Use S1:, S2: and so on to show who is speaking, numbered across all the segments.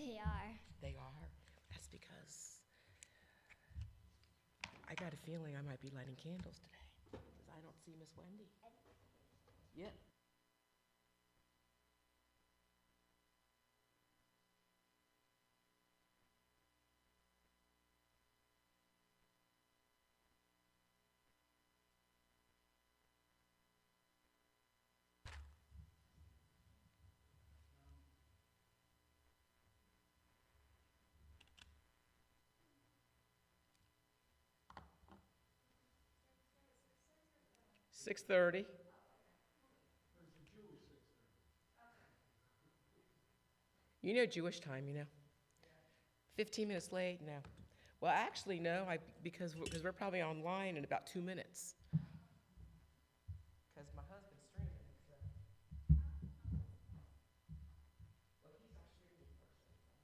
S1: They are.
S2: They are? That's because I got a feeling I might be lighting candles today, because I don't see Miss Wendy. Yep. Six 30. You know Jewish time, 15 minutes late? No. Well, actually, no, because we're probably online in about 2 minutes. Because my husband's streaming it, so. Well, he's our streaming person, so.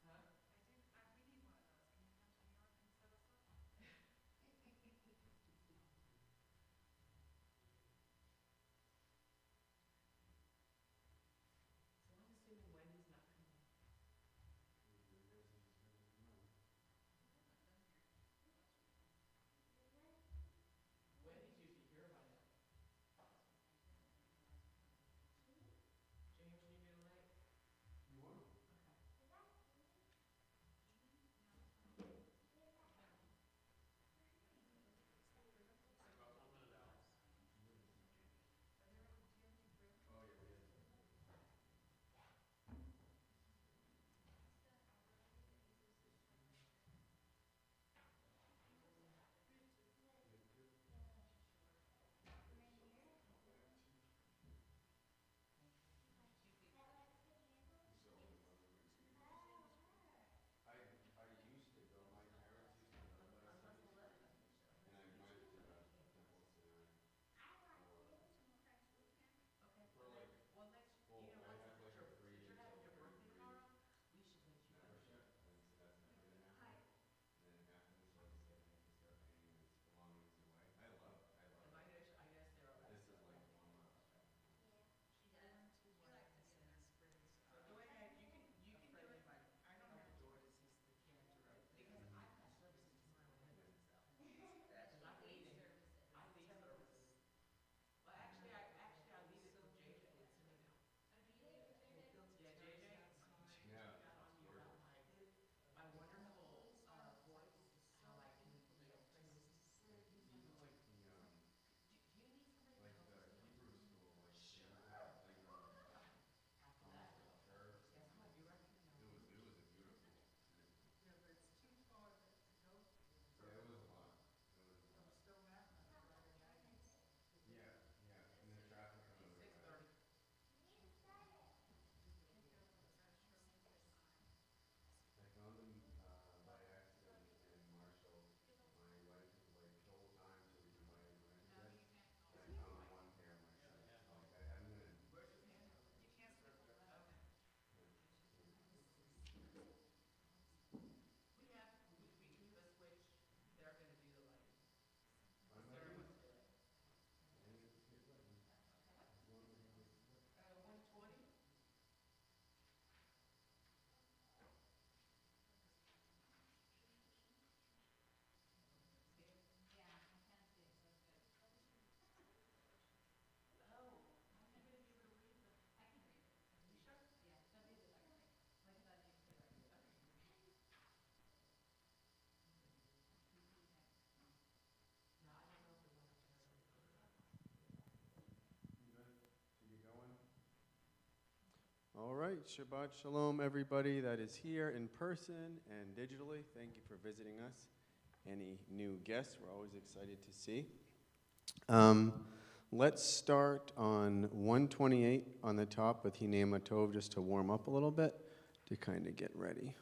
S2: Huh? So I'm assuming Wendy's not coming. Wendy's usually here by now. James, you need me to light? You want? Okay.
S3: All right, Shabbat Shalom, everybody that is here in person and digitally. Thank you for visiting us. Any new guests, we're always excited to see. Let's start on 128 on the top with Hinei Matov, just to warm up a little bit, to kind of get ready.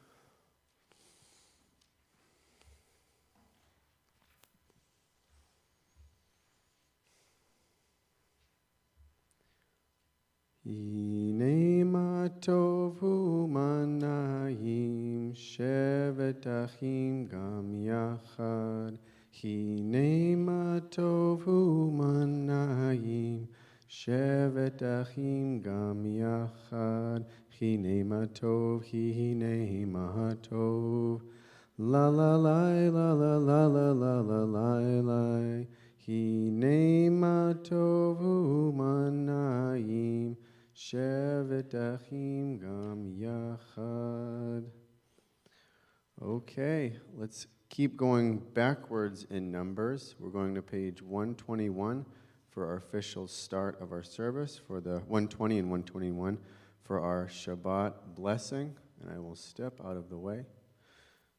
S3: Hinei Matov hu manayim shevet achim gam yachad. Hinei Matov hu manayim shevet achim gam yachad, hine ma tov, hine ma tov. La la la la la la la la la la la. Hine ma tov hu manayim, shevet achim gam yachad. Okay, let's keep going backwards in numbers. We're going to page 121 for our official start of our service, for the 120 and 121 for our Shabbat blessing. And I will step out of the way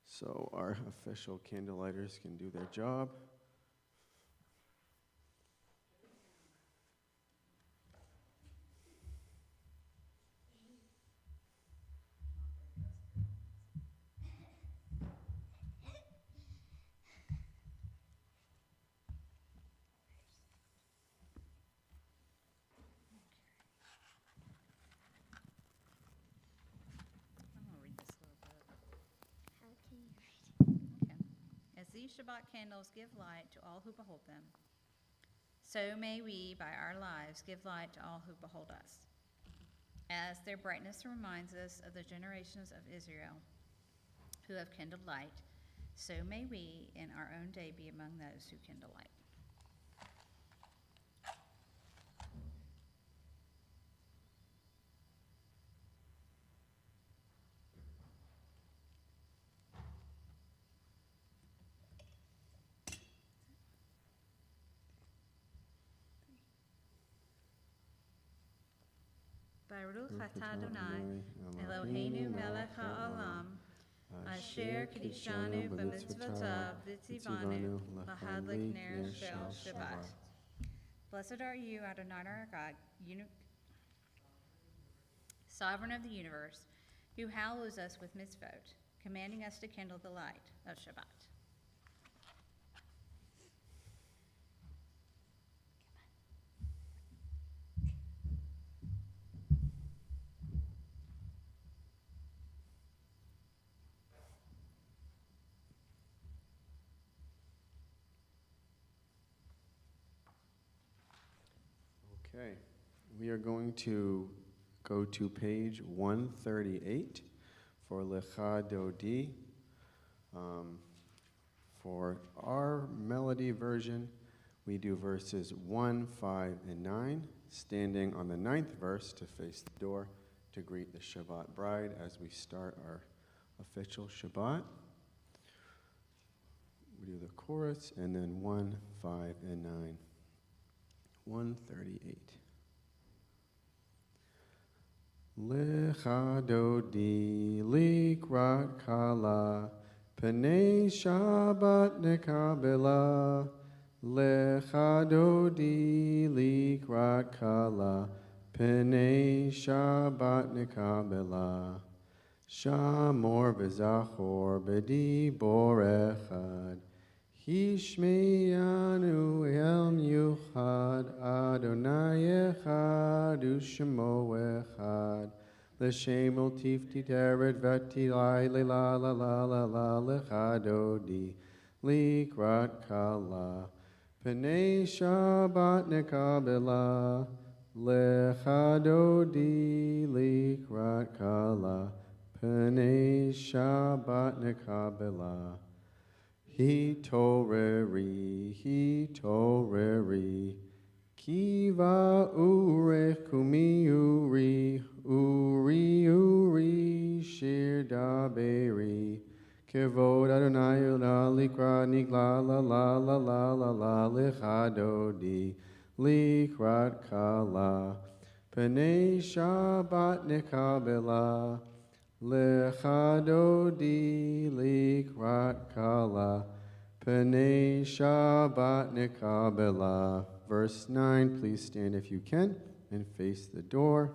S3: so our official candlelighters can do their job.
S1: I'm going to read this a little bit. Okay. As these Shabbat candles give light to all who behold them, so may we, by our lives, give light to all who behold us. As their brightness reminds us of the generations of Israel who have kindled light, so may we, in our own day, be among those who kindle light. Baruch atah Adonai, Eloheinu melech ha'olam, asher kiddushanu b'mitzvotav v'tzivanu lahadlik ner shel Shabbat. Blessed are you, Adonai our God, sovereign of the universe, who hallows us with mitzvot, commanding us to kindle the light of Shabbat.
S3: Okay, we are going to go to page 138 for Lecha Dodi. For our melody version, we do verses 1, 5, and 9, standing on the 9th verse to face the door to greet the Shabbat bride as we start our official Shabbat. We do the chorus, and then 1, 5, and 9. 138. Lecha Dodi likrat kala, Pnei Shabbat nekabela. Lecha Dodi likrat kala, Pnei Shabbat nekabela. Shamor v'zachor b'dibor echad, Hishmeyanu el yuchad, Adonai echad u'shemo echad. L'shem ul tifti teret v'tilai la la la la la lecha dodi likrat kala. Pnei Shabbat nekabela, lecha dodi likrat kala. Pnei Shabbat nekabela. Hitoreri, kiva urech kumi uri, shir daberi. Kevod Adonai la likrat nigla la la la la la la lecha dodi likrat kala. Pnei Shabbat nekabela. Lecha dodi likrat kala, Pnei Shabbat nekabela. Verse 9, please stand if you can and face the door.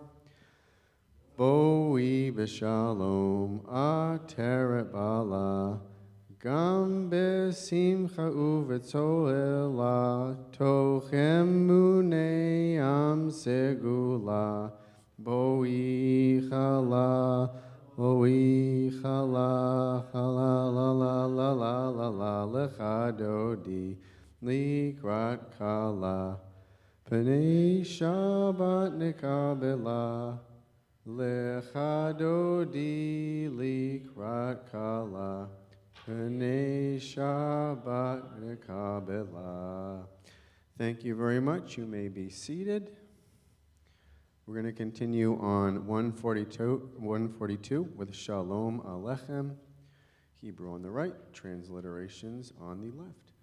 S3: Boi b'shalom ateret bala, gam besimcha uvetzolela, tochem munei am segula, boi chala. Oi chala, chala, la la la la la la, lecha dodi likrat kala. Pnei Shabbat nekabela, lecha dodi likrat kala. Pnei Shabbat nekabela. Thank you very much. You may be seated. We're going to continue on 142 with Shalom Aleichem, Hebrew on the right, transliterations on the left.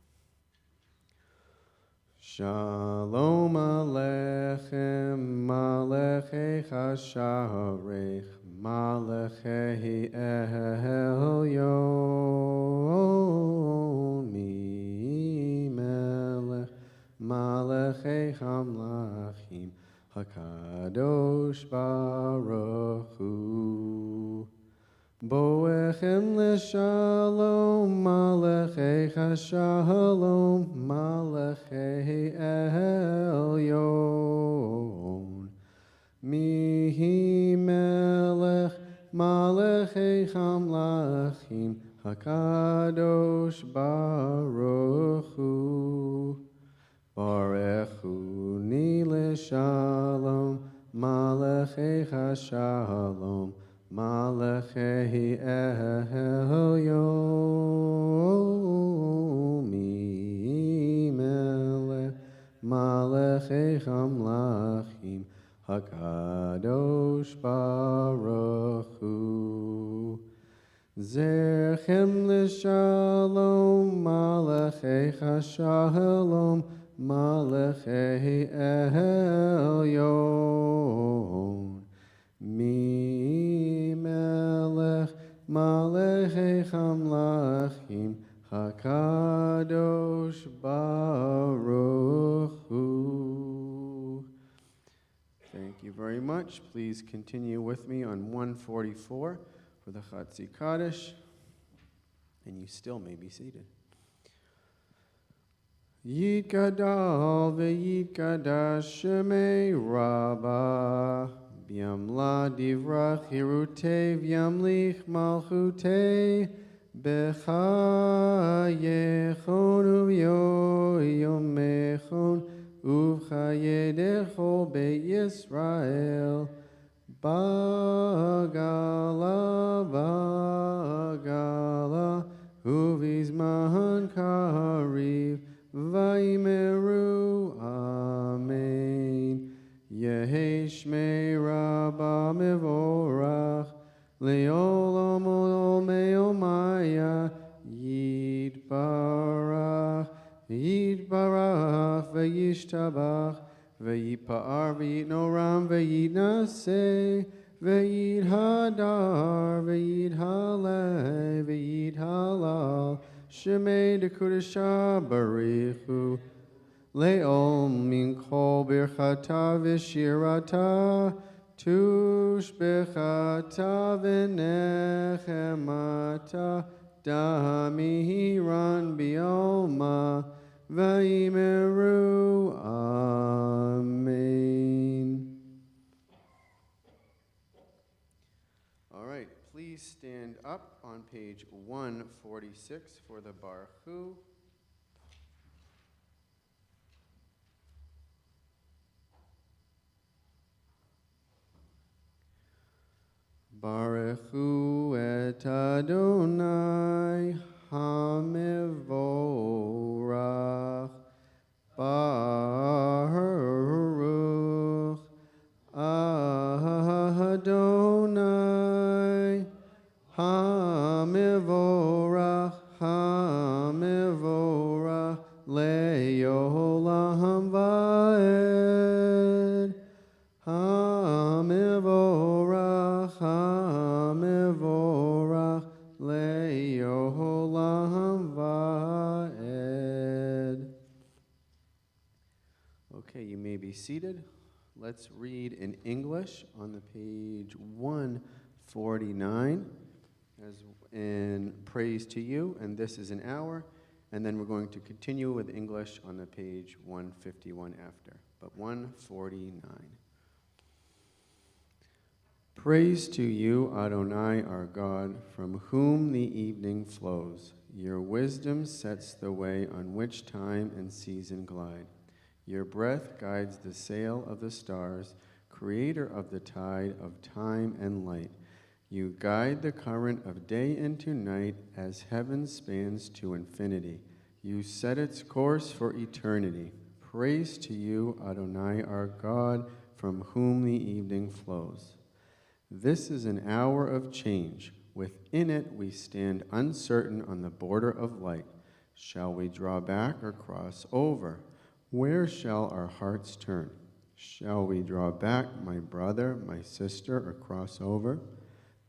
S3: Shalom Aleichem, Malechei Chasharech, Malechei Elyon, Mi Melech, Malechei Hamlachim, HaKadosh Baruch Hu. Boechem leshalom, Malechecha shalom, Malechei Elyon. Mihi melech, Malechei Hamlachim, HaKadosh Baruch Hu. Barechuni leshalom, Malechecha shalom, Malechei Elyon, Mi Melech, Malechei Hamlachim, HaKadosh Baruch Hu. Zerchem l'shalom, Malechecha shalom, Malechei Elyon. Mi melech, Malechei Hamlachim, HaKadosh Baruch Hu. Thank you very much. Please continue with me on 144 for the Chatzi Kaddish, and you still may be seated. Yitgadal ve'yitgadash shemei Rabbah, Yamla divrach hirutei v'yamlich malchutei b'chayechon u'yoyomechon uv'chayedecho be'Yisrael bagala uv'izman kariv v'yimeru amen. Yehi Shmei Rabbah Mevorach, Le'olam Olam Me'omaya, Yitbarach, Ve'yishtabach, Ve'yipa'ar, Ve'yitnoram, Ve'yitnaseh, Ve'yithadar, Ve'yithaleh, Ve'yithalal, Shemei Dekudesha Barichu, Le'ol min kol birchata v'shirata, tushbechata v'nechemata, damihiran bi'alma, v'yimeru amen. All right, please stand up on page 146 for the Baruch Hu. Baruch Hu et Adonai HaMevorach, Baruch Adonai HaMevorach, HaMevorach le'olam va'ed. HaMevorach, HaMevorach le'olam va'ed. Okay, you may be seated. Let's read in English on the page 149 as in praise to you, and this is an hour, and then we're going to continue with English on the page 151 after, but 149. Praise to you, Adonai, our God, from whom the evening flows. Your wisdom sets the way on which time and season glide. Your breath guides the sail of the stars, creator of the tide of time and light. You guide the current of day into night as heaven spans to infinity. You set its course for eternity. Praise to you, Adonai, our God, from whom the evening flows. This is an hour of change. Within it we stand uncertain on the border of light. Shall we draw back or cross over? Where shall our hearts turn? Shall we draw back, my brother, my sister, or cross over?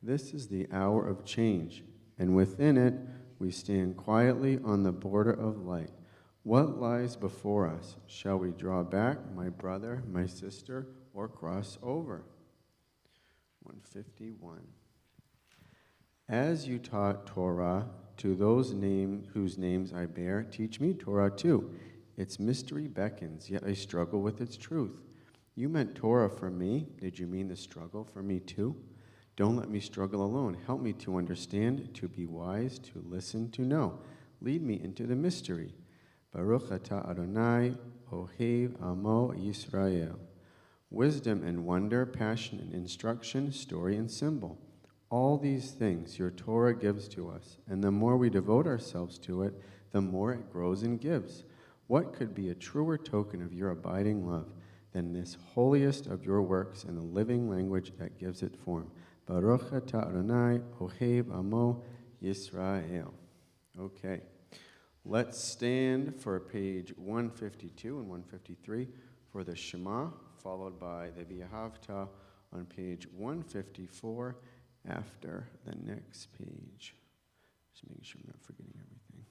S3: This is the hour of change, and within it we stand quietly on the border of light. What lies before us? Shall we draw back, my brother, my sister, or cross over? 151. As you taught Torah to those whose names I bear, teach me Torah too. Its mystery beckons, yet I struggle with its truth. You meant Torah for me. Did you mean the struggle for me too? Don't let me struggle alone. Help me to understand, to be wise, to listen, to know. Lead me into the mystery. Baruch atah Adonai, Ohev Amo Yisrael. Wisdom and wonder, passion and instruction, story and symbol. All these things your Torah gives to us, and the more we devote ourselves to it, the more it grows and gives. What could be a truer token of your abiding love than this holiest of your works and the living language that gives it form? Baruch atah Adonai, Ohev Amo Yisrael. Okay, let's stand for page 152 and 153 for the Shema, followed by the V'ahavta on page 154 after the next page. Just making sure I'm not forgetting everything.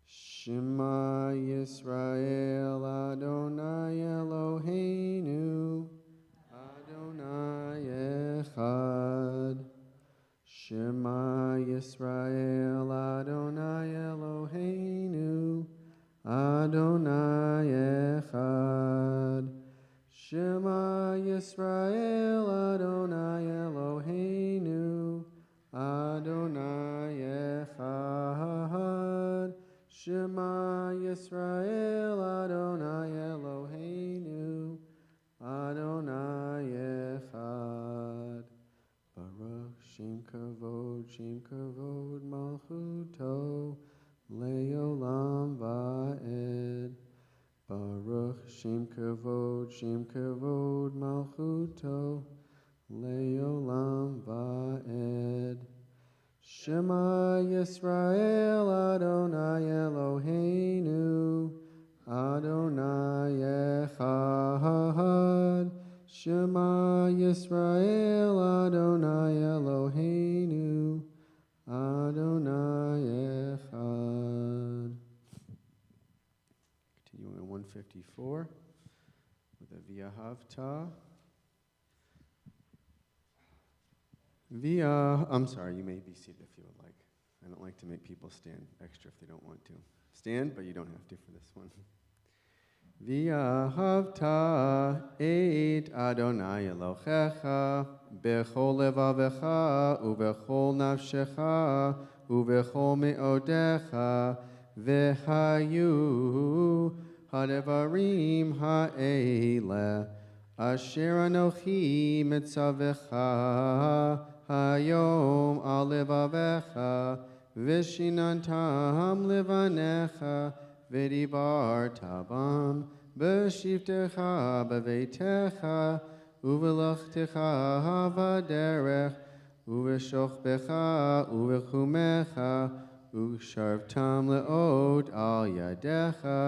S3: Shema Yisrael Adonai Eloheinu Adonai Echad. Shema Yisrael Adonai Eloheinu Adonai Echad. Shema Yisrael Adonai Eloheinu Adonai Echad. Shema Yisrael Adonai Eloheinu Adonai Echad. Baruch Shem Kavod Malchuto Leolam Va'ed. Baruch Shem Kavod Malchuto Leolam Va'ed. Shema Yisrael Adonai Eloheinu Adonai Echad. Shema Yisrael Adonai Eloheinu Adonai Echad. Continuing on 154 with the V'ahavta. I'm sorry, you may be seated if you would like. I don't like to make people stand extra if they don't want to. Stand, but you don't have to for this one. V'ahavta et Adonai Elohecha bechol levavecha uvechol nafshecha uvechol me'odecha v'hayu hadevarim ha'ele asher anochi mitzavecha hayom al levavecha v'shinantam levanecha v'dibar tabam b'shivtecha b'veitecha uvelachtecha v'derech uv'shochbecha uv'chumecha uv'sharvtam le'od al yadecha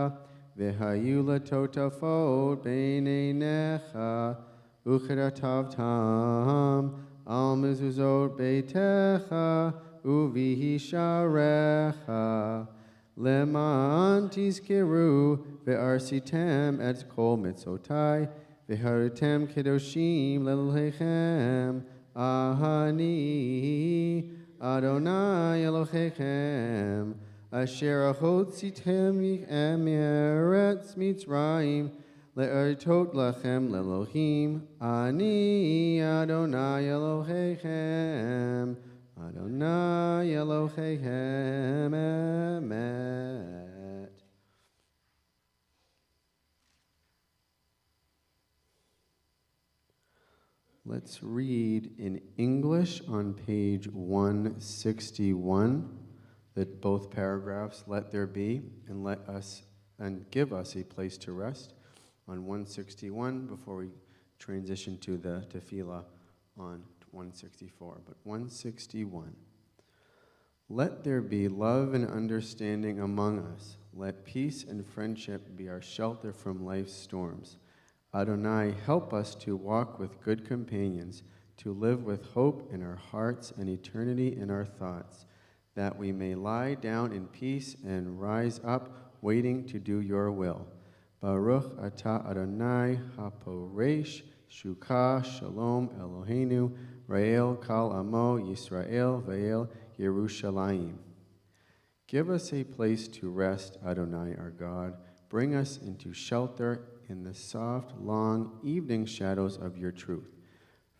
S3: v'hayu letotafot b'neinecha u'cheratavtam al mezuzot beitecha u'vihisharecha Leman tizkiru ve'arsitem et kol mitzotai ve'haritem kedoshim lelohechem ahani Adonai Elohechem asher achotzitem eretz Mitzrayim le'ertot lachem lelohim ani Adonai Elohechem Adonai Elohechem Emet. Let's read in English on page 161, that both paragraphs, let there be, and let us, and give us a place to rest, on 161, before we transition to the tefillah on 164. But 161. Let there be love and understanding among us. Let peace and friendship be our shelter from life's storms. Adonai, help us to walk with good companions, to live with hope in our hearts and eternity in our thoughts, that we may lie down in peace and rise up, waiting to do your will. Baruch atah Adonai haporesh shuka shalom Eloheinu Rael kal amo Yisrael ve'el Yerushalayim. Give us a place to rest, Adonai our God. Bring us into shelter in the soft, long evening shadows of your truth.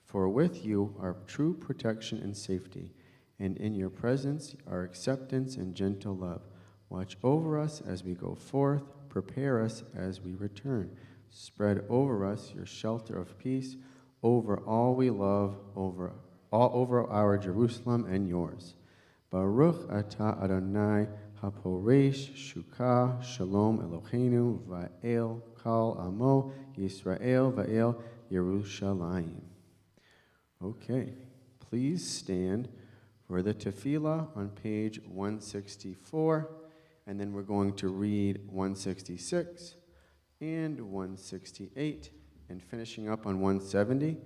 S3: For with you are true protection and safety, and in your presence are acceptance and gentle love. Watch over us as we go forth, prepare us as we return. Spread over us your shelter of peace, over all we love, over our Jerusalem and yours. Baruch atah Adonai haporesh shuka shalom Eloheinu va'el kal amo Yisrael va'el Yerushalayim. Okay, please stand for the tefillah on page 164, and then we're going to read 166 and 168, and finishing up on 170.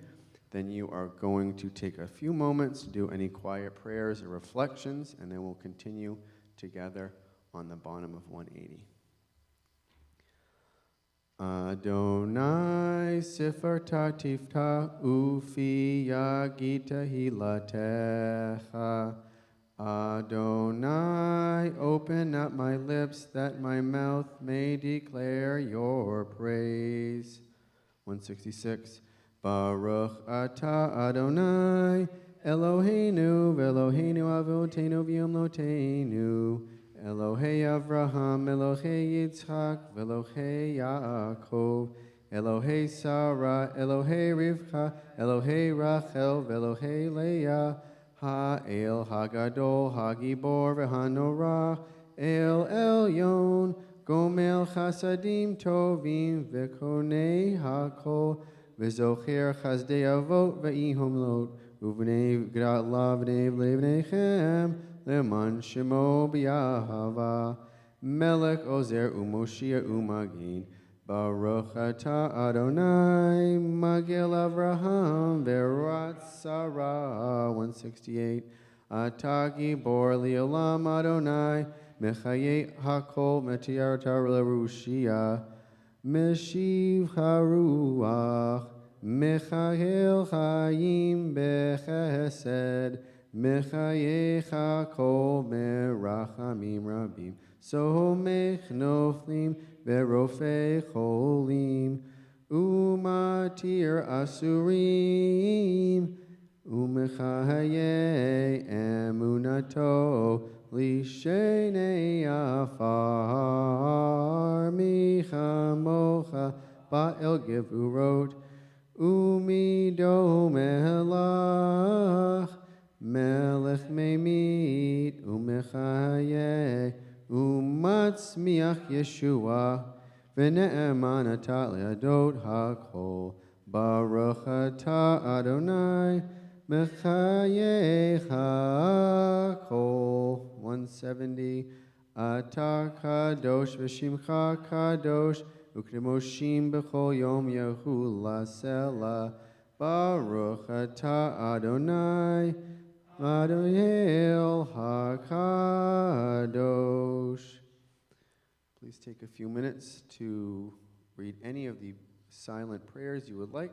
S3: Then you are going to take a few moments to do any quiet prayers or reflections, and then we'll continue together on the bottom of 180. Adonai sifarta tifta ufi yagita hilatecha. Adonai, open up my lips that my mouth may declare your praise. 166. Baruch atah Adonai, Eloheinu, Veloheinu Avotenu V'Yomloteinu, Elohei Avraham, Elohei Yitzchak, Velohei Yaakov, Elohei Sarah, Elohei Rivka, Elohei Rachel, Velohei Leah, Ha'el Hagadol, Hagibor, V'Hanorah, El Elyon, Gomel Chasadim Tovim, V'Konei Hakol, V'Zocher Chazdei Avot, V'Ihomlot, Uvnei Gratla, V'nei V'nechem, Leman Shemo B'Yahava, Melech Ozer Umoshia Umagin, Baruch atah Adonai, Magil Avraham, Verat Sarah. 168. Atah Gibor Li'olam Adonai, Mechaye Hakol Metiar Tar Lerushia, Meshiv Haruach, Mechahel Chayim Bechesed, Mechaye Hakol Merachamim Rabim, Somech Noflim, Verofei cholim, umatir asurim, umechaye emunato, lishenei afar, michamocha ba'el gevurot, umido melach, melech memit, umechaye, Umatzmiach Yeshua, V'ne'eman atah le'adot hakol, Baruch atah Adonai, Mechaye hakol. 170. Atah kadosh v'shimcha kadosh, Uknemoshim b'chol yom yehu la'sela, Baruch atah Adonai, Adonai HaKadosh. Please take a few minutes to read any of the silent prayers you would like,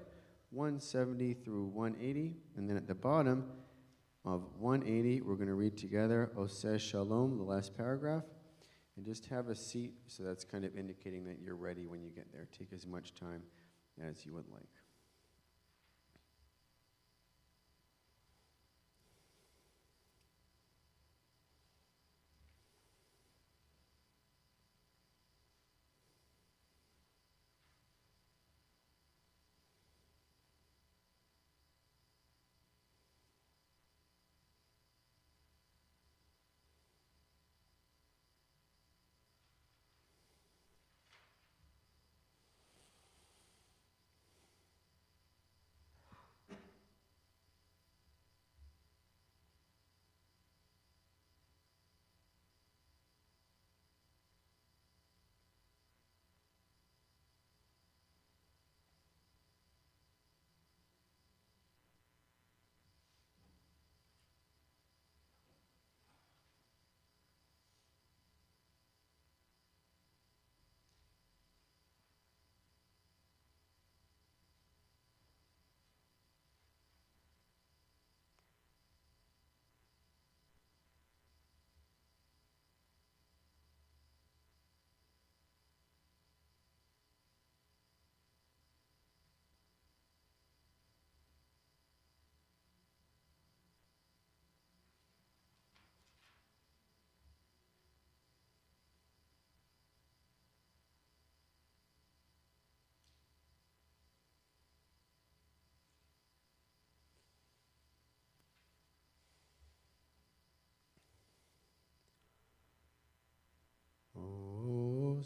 S3: 170 through 180. And then at the bottom of 180, we're going to read together Oseh Shalom, the last paragraph. And just have a seat, so that's kind of indicating that you're ready when you get there. Take as much time as you would like.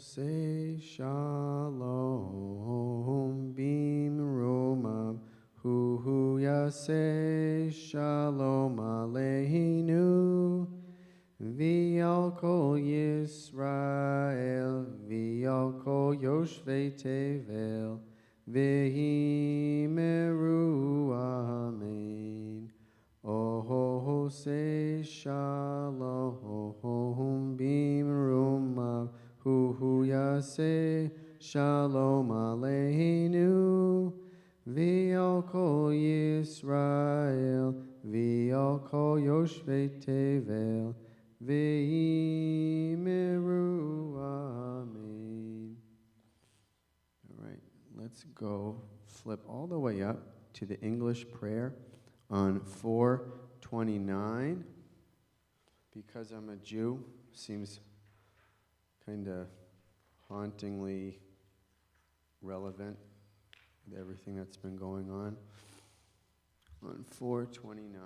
S3: say shalom bimromav hu yaseh shalom aleinu v'al kol Yisrael v'al kol yoshvei tevel v'himeru amen. Oh, say shalom bimromav hu yaseh shalom aleinu v'al kol Yisrael v'al kol yoshvei tevel v'himeru amen. All right, let's go flip all the way up to the English prayer on 429. Because I'm a Jew, seems kind of hauntingly relevant with everything that's been going on 429.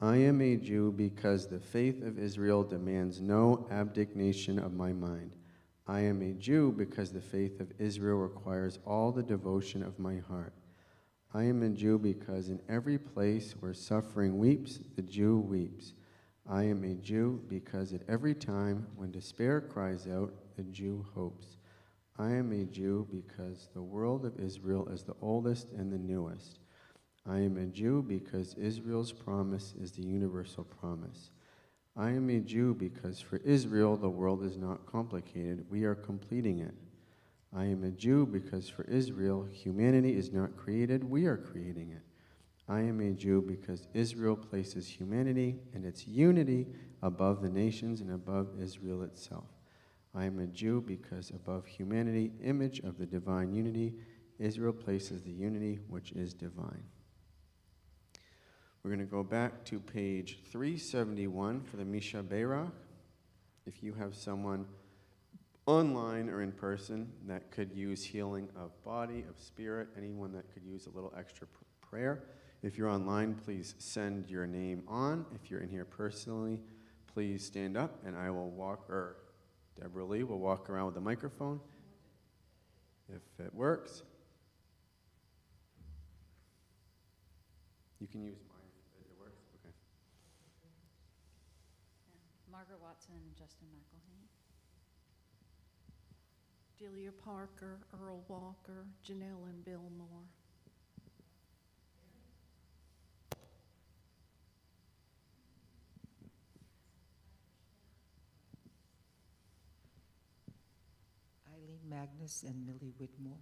S3: I am a Jew because the faith of Israel demands no abdication of my mind. I am a Jew because the faith of Israel requires all the devotion of my heart. I am a Jew because in every place where suffering weeps, the Jew weeps. I am a Jew because at every time when despair cries out, the Jew hopes. I am a Jew because the world of Israel is the oldest and the newest. I am a Jew because Israel's promise is the universal promise. I am a Jew because for Israel the world is not complicated, we are completing it. I am a Jew because for Israel humanity is not created, we are creating it. I am a Jew because Israel places humanity and its unity above the nations and above Israel itself. I am a Jew because above humanity, image of the divine unity, Israel places the unity which is divine. We're going to go back to page 371 for the Misha Beirach. If you have someone online or in person that could use healing of body, of spirit, anyone that could use a little extra prayer. If you're online, please send your name on. If you're in here personally, please stand up and I will walk, or Deborah Lee will walk around with the microphone if it works. You can use mine if it works. Okay.
S1: Margaret Watson and Justin McElhaney.
S4: Delia Parker, Earl Walker, Janelle and Bill Moore.
S5: Eileen Magnus and Millie Whitmore.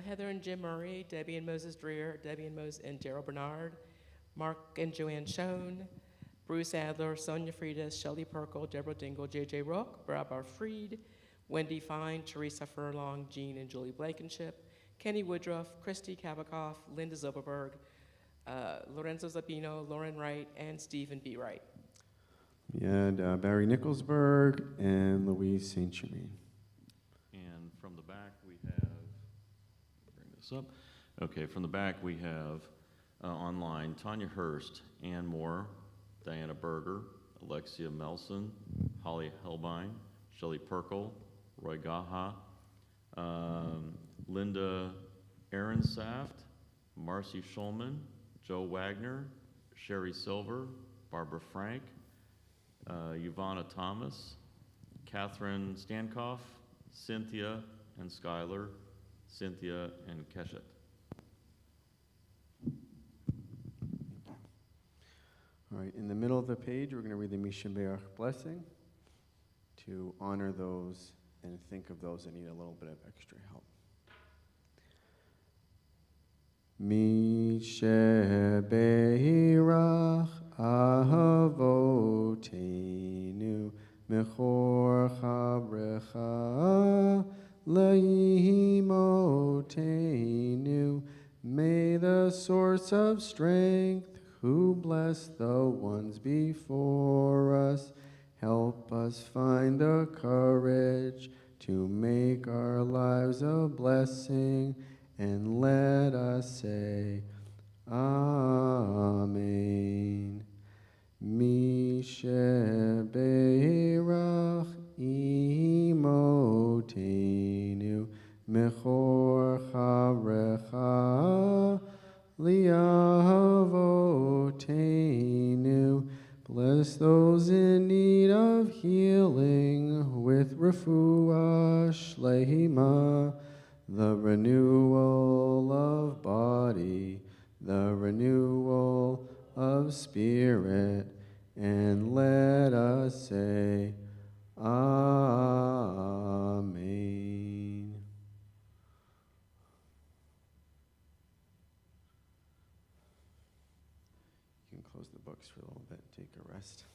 S2: Heather and Jim Murray, Debbie and Moses Dreer, Debbie and and Gerald Bernard, Mark and Joanne Schoen, Bruce Adler, Sonia Friedis, Shelley Perkle, Deborah Dingle, J.J. Rook, Barbara Freed, Wendy Fine, Teresa Furlong, Jean and Julie Blankenship, Kenny Woodruff, Christy Kavakoff, Linda Zilberberg, Lorenzo Zabino, Lauren Wright, and Stephen B. Wright.
S3: We had Barry Nicholsberg and Louise St. Germain.
S6: And from the back we have, bring this up. Okay, from the back we have online Tanya Hurst, Ann Moore, Diana Berger, Alexia Melson, Holly Helbine, Shelley Perkle, Roy Gaha, Linda Ehrensaft, Marcy Schulman, Joe Wagner, Sherry Silver, Barbara Frank, Yvonne Thomas, Catherine Stankoff, Cynthia and Skylar, Cynthia and Keshet.
S3: All right, in the middle of the page, we're going to read the Misha Be'ach blessing to honor those and think of those that need a little bit of extra help. Misha Be'ach Ahavoteinu Mechor Chabrecha Leimotenu. May the source of strength who bless the ones before us help us find the courage to make our lives a blessing and let us say, Amen. Misheberach imotenu mechor charecha liavotenu. Bless those in need of healing with refuah shlema, the renewal of body, the renewal of spirit, and let us say, Amen. You can close the books for a little bit, take a rest.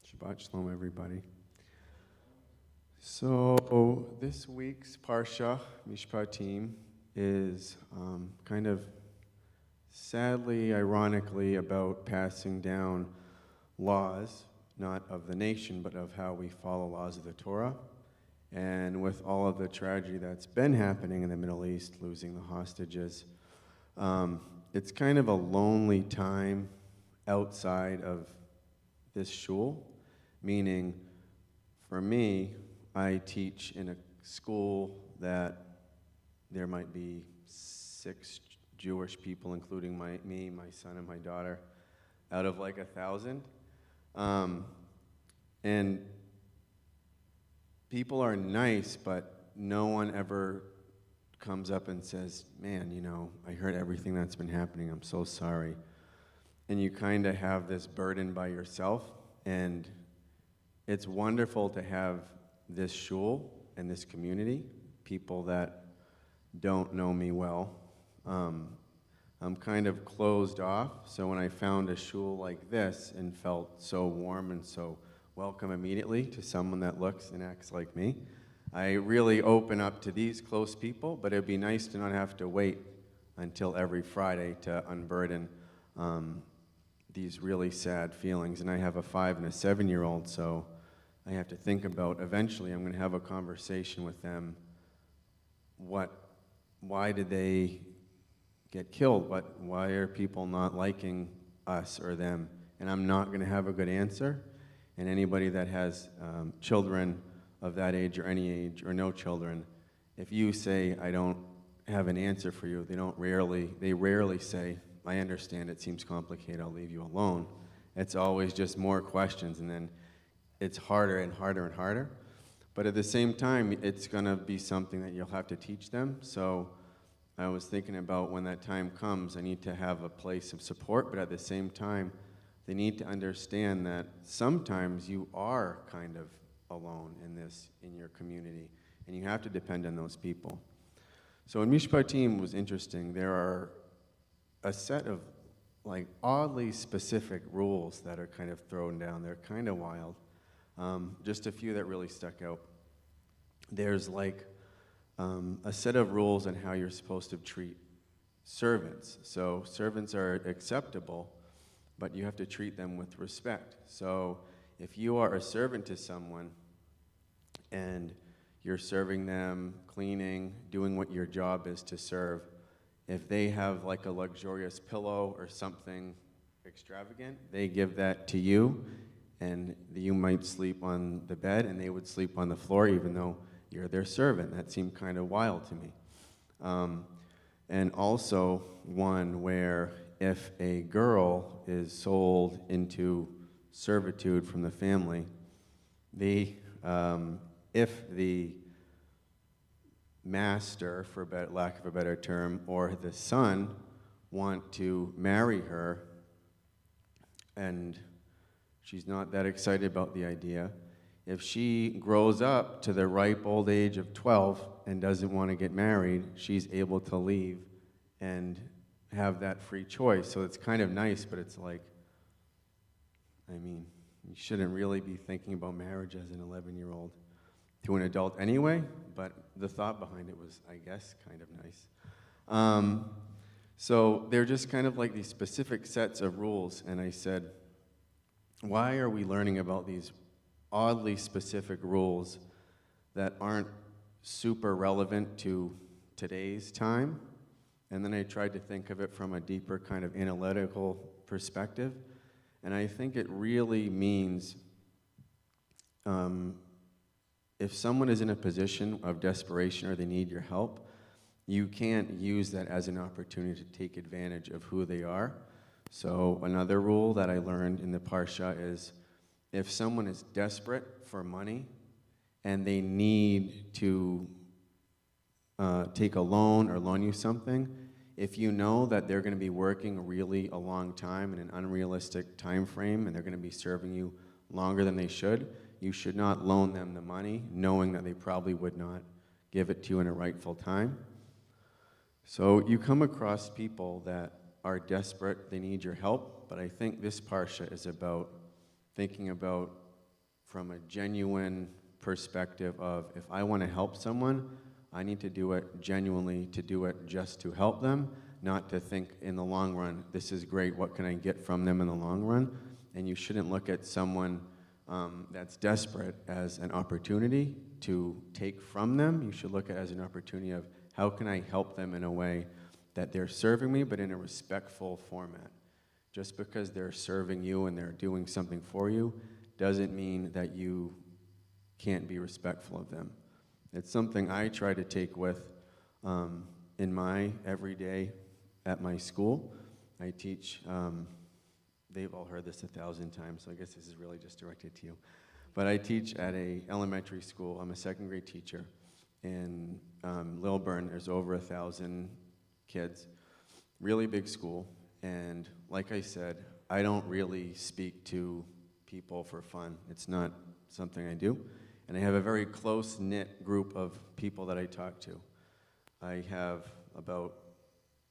S3: Shabbat Shalom, everybody. So this week's Parsha, Mishpatim, is kind of sadly, ironically, about passing down laws, not of the nation, but of how we follow laws of the Torah. And with all of the tragedy that's been happening in the Middle East, losing the hostages, it's kind of a lonely time outside of this shul, meaning for me, I teach in a school that there might be 6 Jewish people, including me, my son, and my daughter, out of like 1,000. And people are nice, but no one ever comes up and says, man, you know, I heard everything that's been happening. I'm so sorry. And you kind of have this burden by yourself. And it's wonderful to have this shul and this community, people that don't know me well. I'm kind of closed off, so when I found a shul like this and felt so warm and so welcome immediately to someone that looks and acts like me, I really open up to these close people, but it'd be nice to not have to wait until every Friday to unburden these really sad feelings. And I have a 5 and a 7-year-old, so I have to think about, eventually I'm going to have a conversation with them. Why did they get killed? Why are people not liking us or them? And I'm not going to have a good answer. And anybody that has children of that age or any age or no children, if you say, I don't have an answer for you, they rarely say, I understand, it seems complicated, I'll leave you alone. It's always just more questions, and then it's harder and harder and harder. But at the same time, it's going to be something that you'll have to teach them. So I was thinking about when that time comes, I need to have a place of support, but at the same time, they need to understand that sometimes you are kind of alone in your community, and you have to depend on those people. So in Mishpatim was interesting. There are a set of like oddly specific rules that are kind of thrown down. They're kind of wild. Just a few that really stuck out. There's like a set of rules on how you're supposed to treat servants. So servants are acceptable, but you have to treat them with respect. So if you are a servant to someone and you're serving them, cleaning, doing what your job is to serve, if they have like a luxurious pillow or something extravagant, they give that to you, and you might sleep on the bed and they would sleep on the floor even though you're their servant. That seemed kind of wild to me. And also one where if a girl is sold into servitude from the family, if the master, for lack of a better term, or the son want to marry her, and she's not that excited about the idea, if she grows up to the ripe old age of 12 and doesn't want to get married, she's able to leave and have that free choice. So it's kind of nice, but it's like, I mean, you shouldn't really be thinking about marriage as an 11-year-old. to an adult anyway, but the thought behind it was, I guess, kind of nice. So they're just kind of like these specific sets of rules, and I said, why are we learning about these oddly specific rules that aren't super relevant to today's time? And then I tried to think of it from a deeper kind of analytical perspective, and I think it really means if someone is in a position of desperation or they need your help, you can't use that as an opportunity to take advantage of who they are. So another rule that I learned in the Parsha is if someone is desperate for money and they need to take a loan or loan you something, if you know that they're going to be working really a long time in an unrealistic time frame and they're going to be serving you longer than they should, you should not loan them the money knowing that they probably would not give it to you in a rightful time. So you come across people that are desperate, they need your help, but I think this Parsha is about thinking about from a genuine perspective of if I want to help someone, I need to do it genuinely, to do it just to help them, not to think in the long run, this is great, what can I get from them in the long run? And you shouldn't look at someone that's desperate as an opportunity to take from them. You should look at it as an opportunity of how can I help them in a way that they're serving me, but in a respectful format. Just because they're serving you and they're doing something for you doesn't mean that you can't be respectful of them. It's something I try to take with in my everyday at my school. I teach, they've all heard this 1,000 times, so I guess this is really just directed to you. But I teach at a elementary school. I'm a second grade teacher. In Lilburn, there's over 1,000 kids, really big school, and like I said, I don't really speak to people for fun. It's not something I do, and I have a very close-knit group of people that I talk to. I have about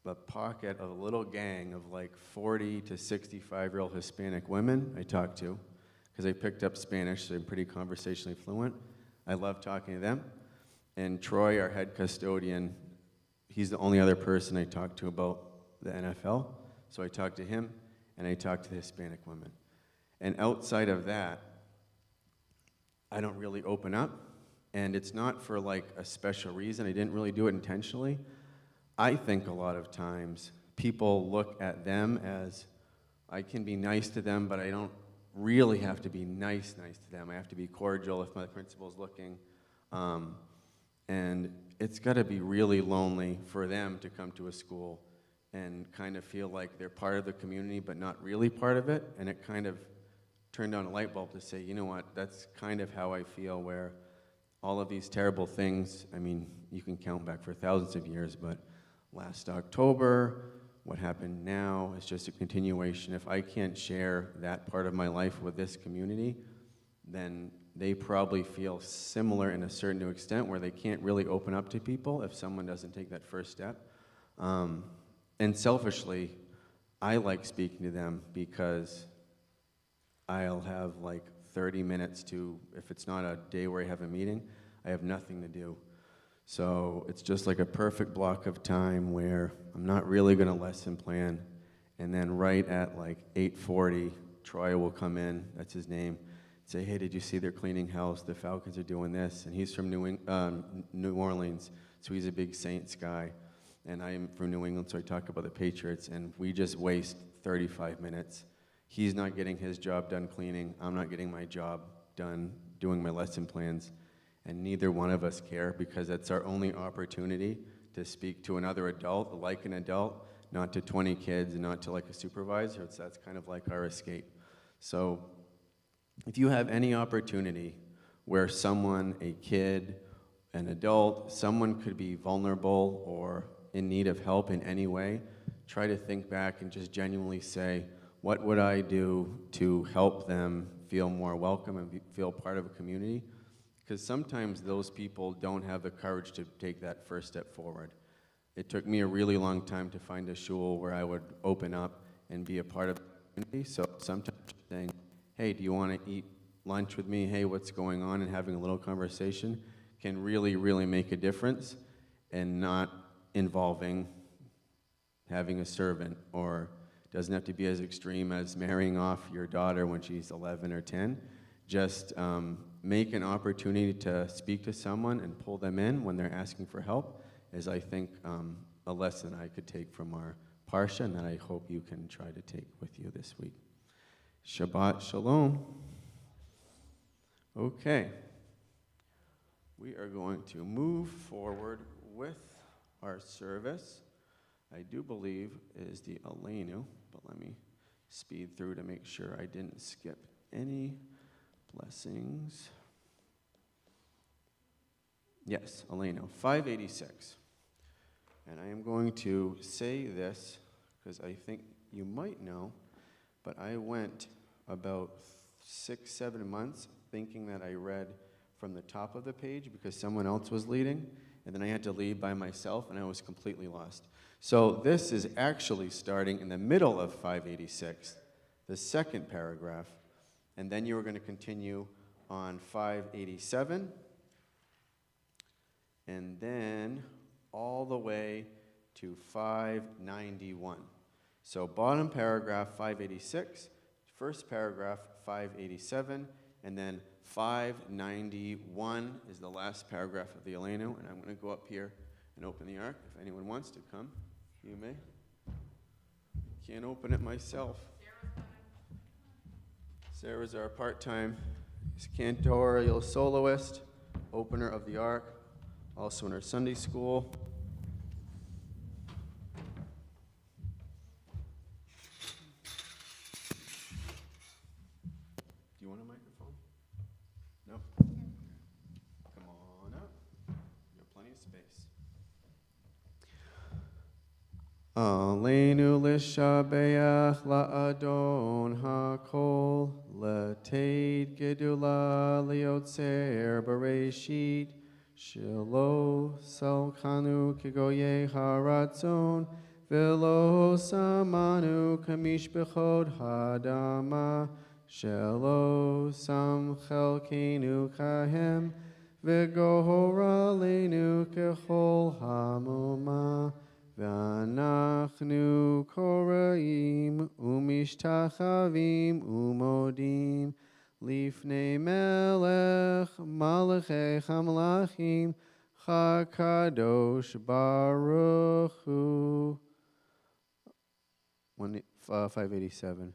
S3: a pocket of a little gang of like 40 to 65-year-old Hispanic women I talk to, because I picked up Spanish, so I'm pretty conversationally fluent. I love talking to them. And Troy, our head custodian, he's the only other person I talk to about the NFL. So I talk to him, and I talk to the Hispanic women. And outside of that, I don't really open up. And it's not for like a special reason. I didn't really do it intentionally. I think a lot of times people look at them as I can be nice to them, but I don't really have to be nice to them. I have to be cordial if my principal's looking. And it's got to be really lonely for them to come to a school and kind of feel like they're part of the community but not really part of it. And it kind of turned on a light bulb to say, you know what, that's kind of how I feel, where all of these terrible things, I mean, you can count back for thousands of years, but last October, what happened now is just a continuation. If I can't share that part of my life with this community, then they probably feel similar in a certain extent where they can't really open up to people if someone doesn't take that first step. And selfishly, I like speaking to them because I'll have like 30 minutes to, if it's not a day where I have a meeting, I have nothing to do. So it's just like a perfect block of time where I'm not really going to lesson plan. And then right at like 8:40, Troy will come in, that's his name, say, hey, did you see they're cleaning house? The Falcons are doing this. And he's from New Orleans, so he's a big Saints guy. And I'm from New England, so I talk about the Patriots. And we just waste 35 minutes. He's not getting his job done cleaning. I'm not getting my job done doing my lesson plans. And neither one of us care because it's our only opportunity to speak to another adult, like an adult, not to 20 kids and not to like a supervisor. That's kind of like our escape. So if you have any opportunity where someone, a kid, an adult, someone could be vulnerable or in need of help in any way, try to think back and just genuinely say, what would I do to help them feel more welcome and feel part of a community? Because sometimes those people don't have the courage to take that first step forward. It took me a really long time to find a shul where I would open up and be a part of the community. So sometimes saying, hey, do you want to eat lunch with me, hey, what's going on, and having a little conversation can really, really make a difference, and not involving having a servant, or doesn't have to be as extreme as marrying off your daughter when she's 11 or 10. Just make an opportunity to speak to someone and pull them in when they're asking for help is, I think, a lesson I could take from our Parsha, and that I hope you can try to take with you this week. Shabbat Shalom. Okay. We are going to move forward with our service. I do believe it is the Aleinu, but let me speed through to make sure I didn't skip any blessings. Yes, Aleinu, 586. And I am going to say this because I think you might know, but I went about 6-7 months thinking that I read from the top of the page because someone else was leading, and then I had to lead by myself, and I was completely lost. So this is actually starting in the middle of 586, the second paragraph, and then you are going to continue on 587, and then all the way to 591. So bottom paragraph 586, first paragraph 587, and then 591 is the last paragraph of the Aleinu, and I'm going to go up here and open the ark. If anyone wants to come, you may. Can't open it myself. Sarah's our part-time cantorial soloist, opener of the ark, also in our Sunday school. Do you want a microphone? No? Come on up. You have plenty of space. Aleinu l'shabeach la'adon ha'kol l'teid gedula liotzer bereshit shelo salkanu kigoye haratzon velo samanu kamishbechod hadama shelo samchelkenu kahem v'gohoralenu kechol hamuma v'anachnu koraim umishtachavim umodim lifnei melech malachei hamlachim chakadosh baruch hu. 587.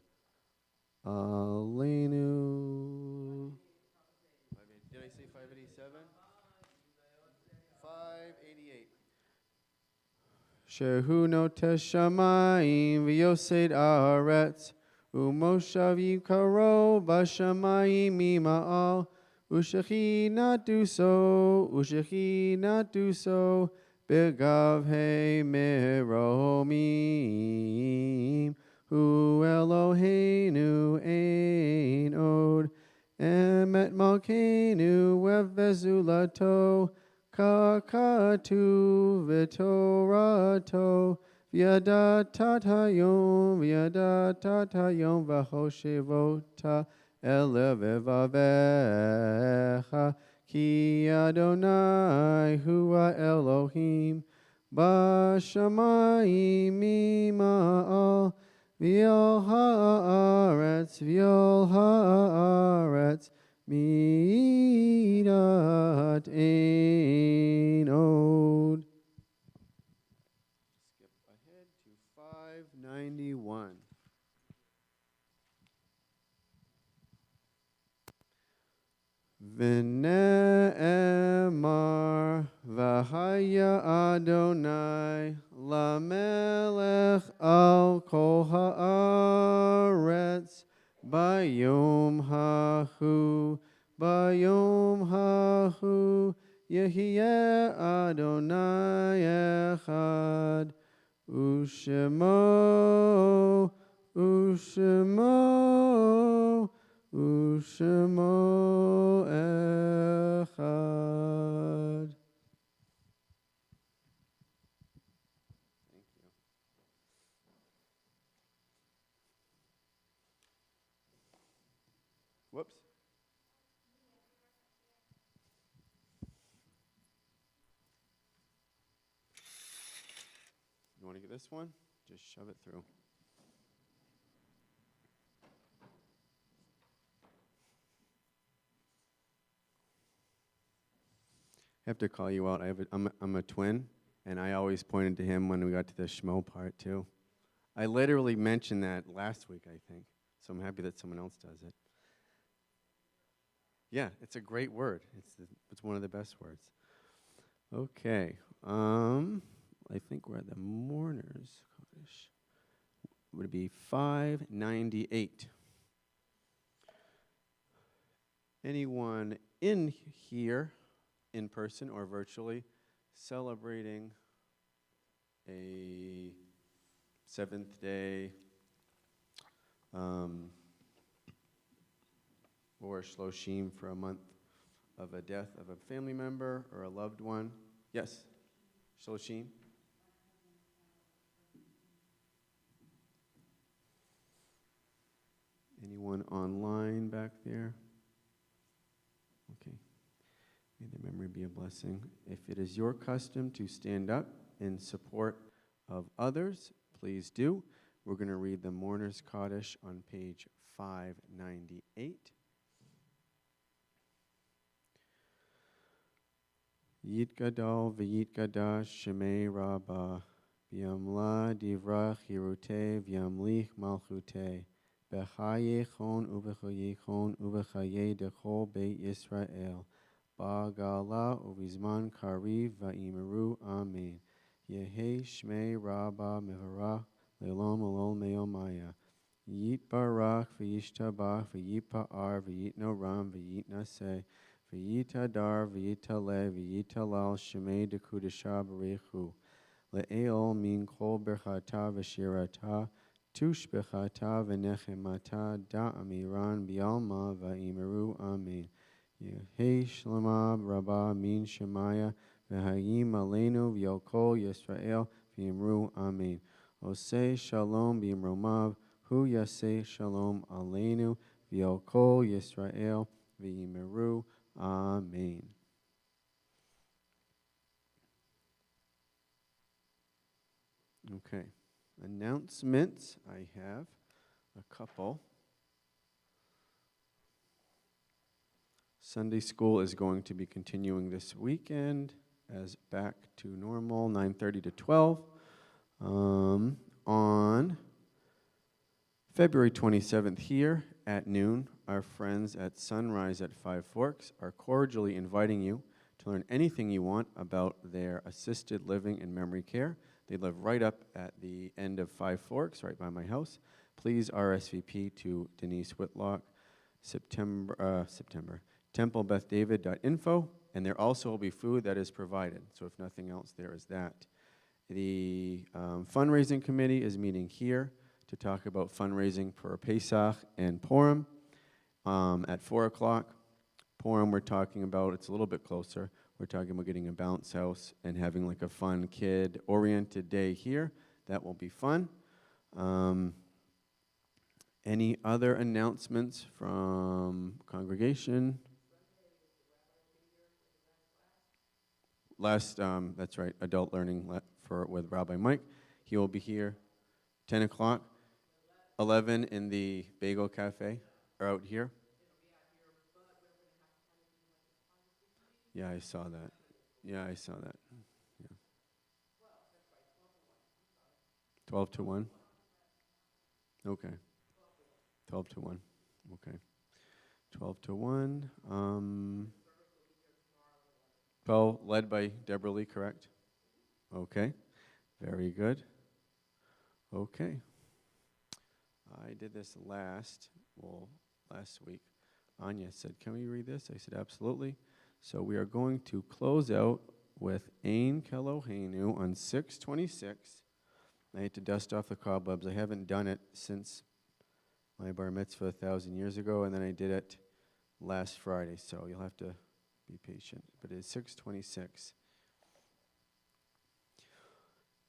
S3: Aleinu. Did I say 587? 588. Shehu notes shamayim v'yosed aretz u'moshav yikaro b'shamayim mima'al ushechi not do so begav he meromim hu Eloheinu ein od emet malkeinu vevezulato kakatu v'torato v'yadatayom v'hoshevota elevevavecha ki Adonai hua Elohim b'shamayim mima'al v'yol haaretz midat ein od. Skip ahead to 591. V'ne'emar v'haya Adonai lamelech al kol haaretz bayom hahu yehiyeh Adonai echad ushemo echad. Thank you. Whoops. want to get this one? Just shove it through. I have to call you out. I'm a twin, and I always pointed to him when we got to the schmo part, too. I literally mentioned that last week, I think, so I'm happy that someone else does it. Yeah, it's a great word. It's one of the best words. Okay. I think we're at the mourners. Would it be 598? Anyone in here, in person or virtually, celebrating a seventh day or shloshim for a month of a death of a family member or a loved one? Yes, shloshim. Anyone online back there? Okay. May the memory be a blessing. If it is your custom to stand up in support of others, please do. We're going to read the Mourner's Kaddish on page 598. Yit gadol v'yit gadash shemei rabba v'yamla divra chirute v'yamlich malchute b'chaye chon u'b'chaye chon u'b'chaye dechol beit Yisrael ba'gala u'vizman kariv va'imeru amen. Yehi shmei rabba mehara le'olam olol me'omaya. Yit barach v'yishtabach v'yipa'ar v'yitnoram v'yitnaseh v'yitadar v'yitale v'yitalal shemei dekudesha b'rechu le'eol min kol berchata v'shirata tushbechata v'nechemata da'amiran bi'alma va'imeru amen. Yehi shlema rabba min shemaya v'hayim aleinu v'yokol Yisrael v'yimru amen. Oseh shalom b'imromav hu yaseh shalom aleinu v'yokol Yisrael v'yimru amen. Okay. Announcements. I have a couple. Sunday school is going to be continuing this weekend as back to normal, 9:30 to 12. On February 27th here at noon, our friends at Sunrise at Five Forks are cordially inviting you to learn anything you want about their assisted living and memory care. They live right up at the end of Five Forks, right by my house. Please RSVP to Denise Whitlock, September, templebethdavid.info, and there also will be food that is provided. So if nothing else, there is that. The fundraising committee is meeting here to talk about fundraising for Pesach and Purim at 4 o'clock. Purim, we're talking about, it's a little bit closer. We're talking about getting a bounce house and having like a fun kid-oriented day here. That will be fun. Any other announcements from congregation? That's right, adult learning with Rabbi Mike. He will be here 10 o'clock, 11 in the Bagel Cafe, or out here. Yeah, I saw that. Yeah. 12 to 1? Okay. 12 to 1. Okay. 12 to 1. 12, led by Deborah Lee, correct? Okay. Very good. Okay. I did this last week. Anya said, can we read this? I said, absolutely. So we are going to close out with Ein Keloheinu on 6:26. I had to dust off the cobwebs. I haven't done it since my bar mitzvah 1,000 years ago, and then I did it last Friday, so you'll have to be patient. But it is 6:26.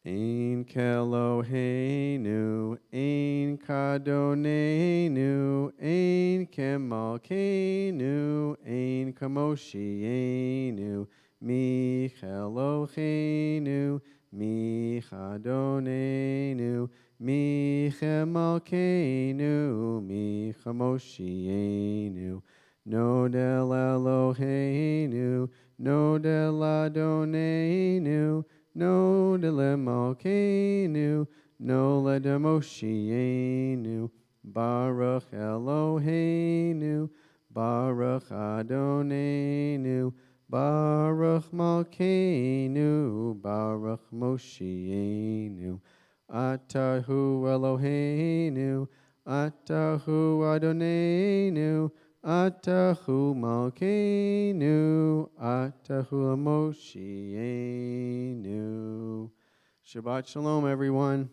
S3: Ein Keloheinu, Ein Kadonenu, Ein Kemalkeinu, Ein Kamoshienu, Mi Keloheinu, Micha Adonenu, Micha Malkeinu, Micha Moshienu, Nodel Eloheinu, Nodel Adonenu, Nodel Malkeinu, Noled Moshienu, Baruch Eloheinu, Baruch Adonenu, Baruch Malkeinu, Baruch Moshienu, Atahu Eloheinu, Atahu Adonenu, Atahu Malkeinu, Atahu Moshienu. Shabbat Shalom, everyone.